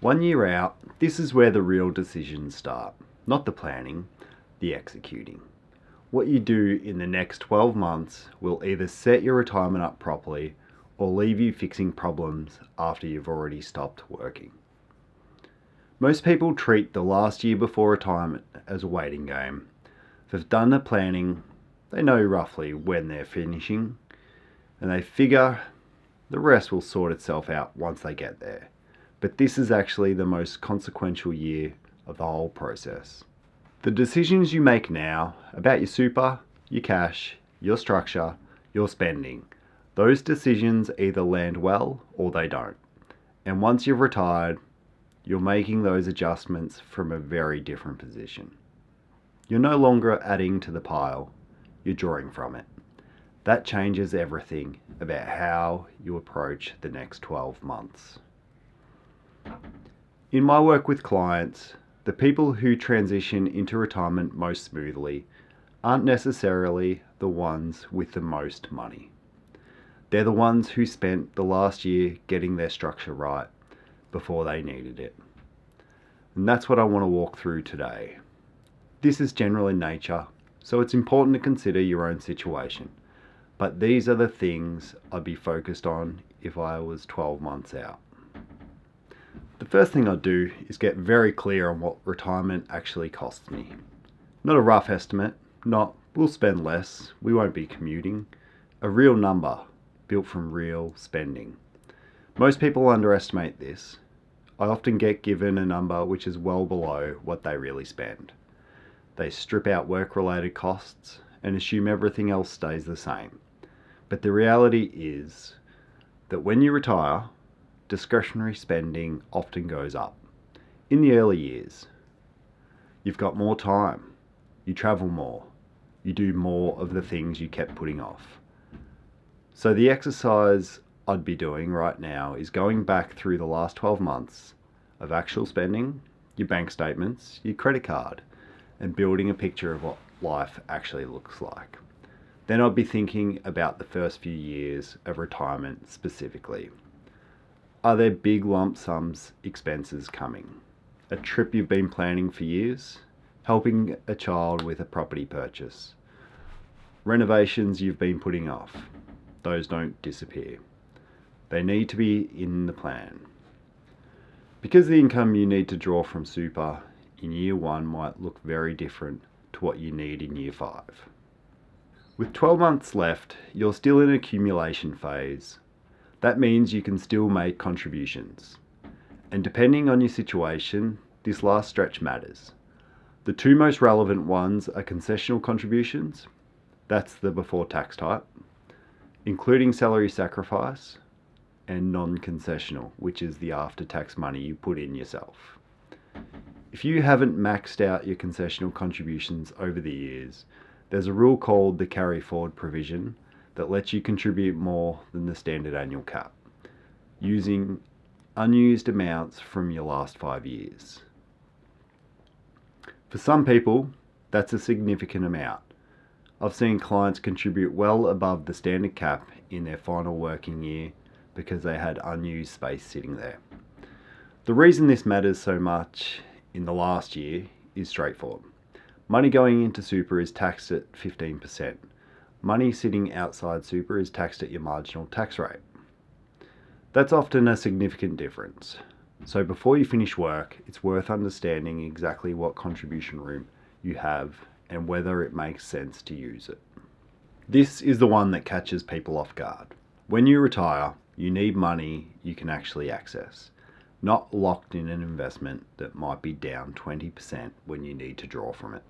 1 year out, this is where the real decisions start. Not the planning, the executing. What you do in the next 12 months will either set your retirement up properly or leave you fixing problems after you've already stopped working. Most people treat the last year before retirement as a waiting game. If they've done the planning, they know roughly when they're finishing, and they figure the rest will sort itself out once they get there. But this is actually the most consequential year of the whole process. The decisions you make now about your super, your cash, your structure, your spending, those decisions either land well or they don't. And once you've retired, you're making those adjustments from a very different position. You're no longer adding to the pile, you're drawing from it. That changes everything about how you approach the next 12 months. In my work with clients, the people who transition into retirement most smoothly aren't necessarily the ones with the most money. They're the ones who spent the last year getting their structure right before they needed it. And that's what I want to walk through today. This is general in nature, so it's important to consider your own situation. But these are the things I'd be focused on if I was 12 months out. The first thing I'd do is get very clear on what retirement actually costs me. Not a rough estimate, not we'll spend less, we won't be commuting. A real number built from real spending. Most people underestimate this. I often get given a number which is well below what they really spend. They strip out work-related costs and assume everything else stays the same. But the reality is that when you retire, discretionary spending often goes up. In the early years, you've got more time, you travel more, you do more of the things you kept putting off. So the exercise I'd be doing right now is going back through the last 12 months of actual spending, your bank statements, your credit card, and building a picture of what life actually looks like. Then I'd be thinking about the first few years of retirement specifically. Are there big lump sums expenses coming? A trip you've been planning for years? Helping a child with a property purchase? Renovations you've been putting off? Those don't disappear. They need to be in the plan. Because the income you need to draw from super in year 1 might look very different to what you need in year 5. With 12 months left, you're still in accumulation phase. That means you can still make contributions. And depending on your situation, this last stretch matters. The 2 most relevant ones are concessional contributions, that's the before tax type, including salary sacrifice, and non-concessional, which is the after-tax money you put in yourself. If you haven't maxed out your concessional contributions over the years, there's a rule called the carry forward provision that lets you contribute more than the standard annual cap, using unused amounts from your last 5 years. For some people, that's a significant amount. I've seen clients contribute well above the standard cap in their final working year because they had unused space sitting there. The reason this matters so much in the last year is straightforward. Money going into super is taxed at 15%. Money sitting outside super is taxed at your marginal tax rate. That's often a significant difference. So before you finish work, it's worth understanding exactly what contribution room you have and whether it makes sense to use it. This is the one that catches people off guard. When you retire, you need money you can actually access, not locked in an investment that might be down 20% when you need to draw from it.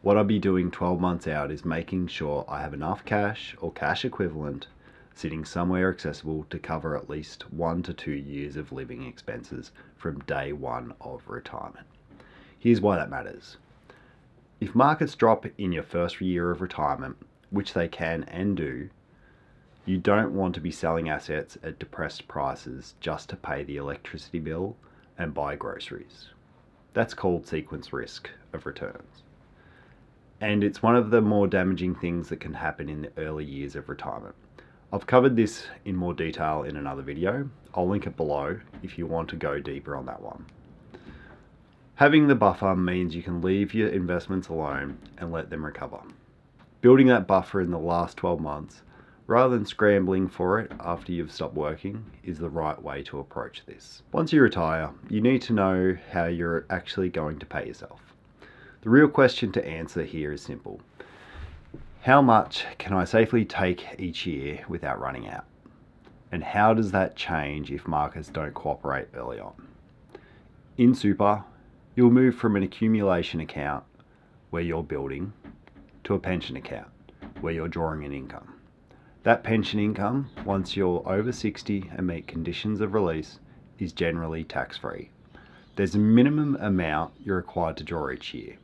What I'll be doing 12 months out is making sure I have enough cash or cash equivalent sitting somewhere accessible to cover at least 1 to 2 years of living expenses from day 1 of retirement. Here's why that matters. If markets drop in your first year of retirement, which they can and do, you don't want to be selling assets at depressed prices just to pay the electricity bill and buy groceries. That's called sequence risk of returns. And it's one of the more damaging things that can happen in the early years of retirement. I've covered this in more detail in another video. I'll link it below if you want to go deeper on that one. Having the buffer means you can leave your investments alone and let them recover. Building that buffer in the last 12 months, rather than scrambling for it after you've stopped working, is the right way to approach this. Once you retire, you need to know how you're actually going to pay yourself. The real question to answer here is simple. How much can I safely take each year without running out? And how does that change if markets don't cooperate early on? In super, you'll move from an accumulation account where you're building to a pension account where you're drawing an income. That pension income, once you're over 60 and meet conditions of release, is generally tax-free. There's a minimum amount you're required to draw each year.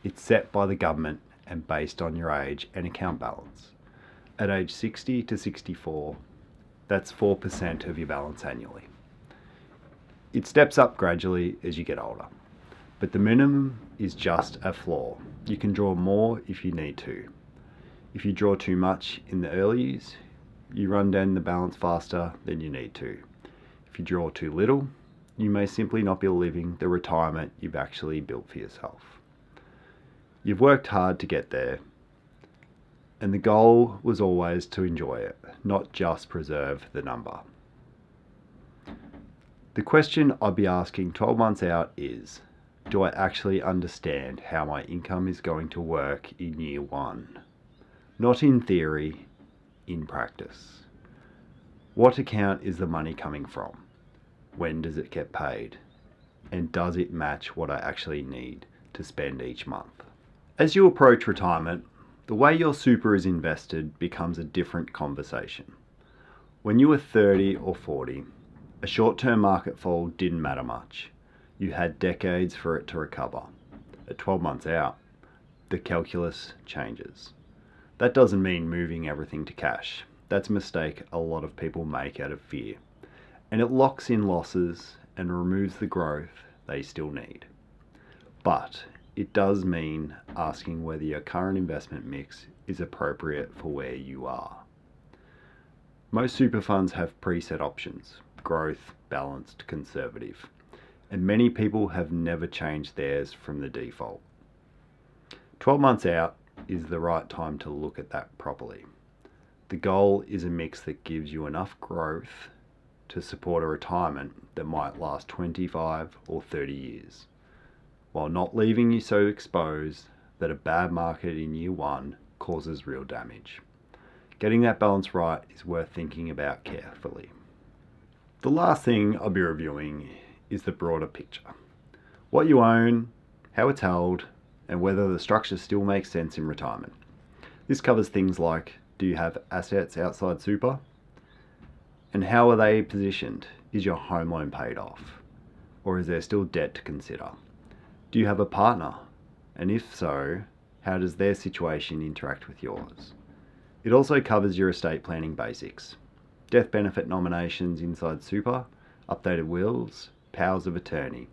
It's set by the government and based on your age and account balance. At age 60 to 64, that's 4% of your balance annually. It steps up gradually as you get older, but the minimum is just a floor. You can draw more if you need to. If you draw too much in the early years, you run down the balance faster than you need to. If you draw too little, you may simply not be living the retirement you've actually built for yourself. You've worked hard to get there, and the goal was always to enjoy it, not just preserve the number. The question I'd be asking 12 months out is, do I actually understand how my income is going to work in year one? Not in theory, in practice. What account is the money coming from? When does it get paid? And does it match what I actually need to spend each month? As you approach retirement, the way your super is invested becomes a different conversation. When you were 30 or 40, a short-term market fall didn't matter much. You had decades for it to recover. At 12 months out, the calculus changes. That doesn't mean moving everything to cash. That's a mistake a lot of people make out of fear. And it locks in losses and removes the growth they still need. But it does mean asking whether your current investment mix is appropriate for where you are. Most super funds have preset options: growth, balanced, conservative. And many people have never changed theirs from the default. 12 months out is the right time to look at that properly. The goal is a mix that gives you enough growth to support a retirement that might last 25 or 30 years, while not leaving you so exposed that a bad market in year one causes real damage. Getting that balance right is worth thinking about carefully. The last thing I'll be reviewing is the broader picture. What you own, how it's held, and whether the structure still makes sense in retirement. This covers things like, do you have assets outside super? And how are they positioned? Is your home loan paid off? Or is there still debt to consider? Do you have a partner? And if so, how does their situation interact with yours? It also covers your estate planning basics. Death benefit nominations inside super, updated wills, powers of attorney.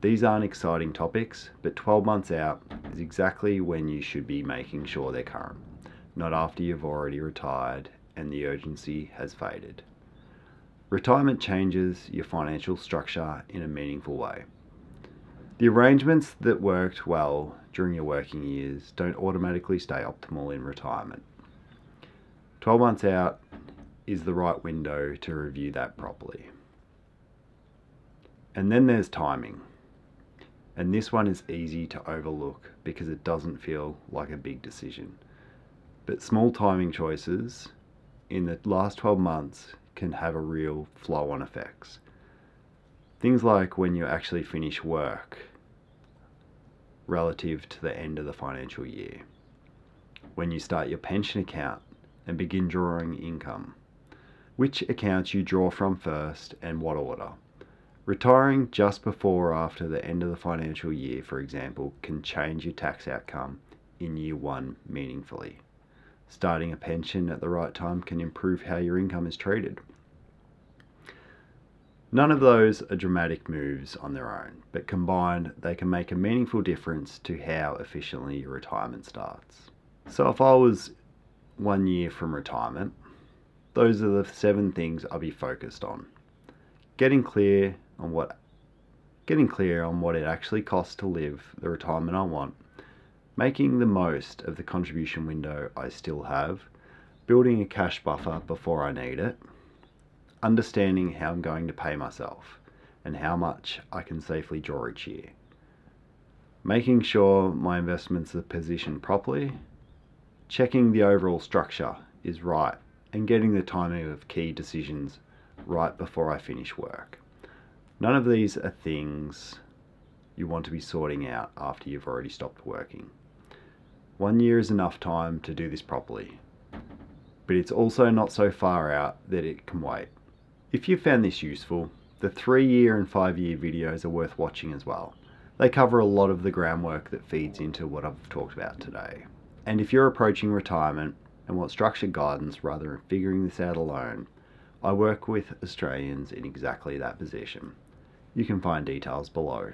These aren't exciting topics, but 12 months out is exactly when you should be making sure they're current, not after you've already retired and the urgency has faded. Retirement changes your financial structure in a meaningful way. The arrangements that worked well during your working years don't automatically stay optimal in retirement. 12 months out is the right window to review that properly. And then there's timing. And this one is easy to overlook because it doesn't feel like a big decision. But small timing choices in the last 12 months can have a real flow-on effects. Things like when you actually finish work relative to the end of the financial year. When you start your pension account and begin drawing income. Which accounts you draw from first and what order. Retiring just before or after the end of the financial year, for example, can change your tax outcome in year one meaningfully. Starting a pension at the right time can improve how your income is treated. None of those are dramatic moves on their own, but combined, they can make a meaningful difference to how efficiently your retirement starts. So if I was 1 year from retirement, Those are the 7 things I'll be focused on. Getting clear on what it actually costs to live the retirement I want, making the most of the contribution window I still have, building a cash buffer before I need it, understanding how I'm going to pay myself and how much I can safely draw each year, making sure my investments are positioned properly, checking the overall structure is right, and getting the timing of key decisions right before I finish work. None of these are things you want to be sorting out after you've already stopped working. 1 year is enough time to do this properly, but it's also not so far out that it can wait. If you found this useful, the 3-year and 5-year videos are worth watching as well. They cover a lot of the groundwork that feeds into what I've talked about today. And if you're approaching retirement and want structured guidance rather than figuring this out alone, I work with Australians in exactly that position. You can find details below.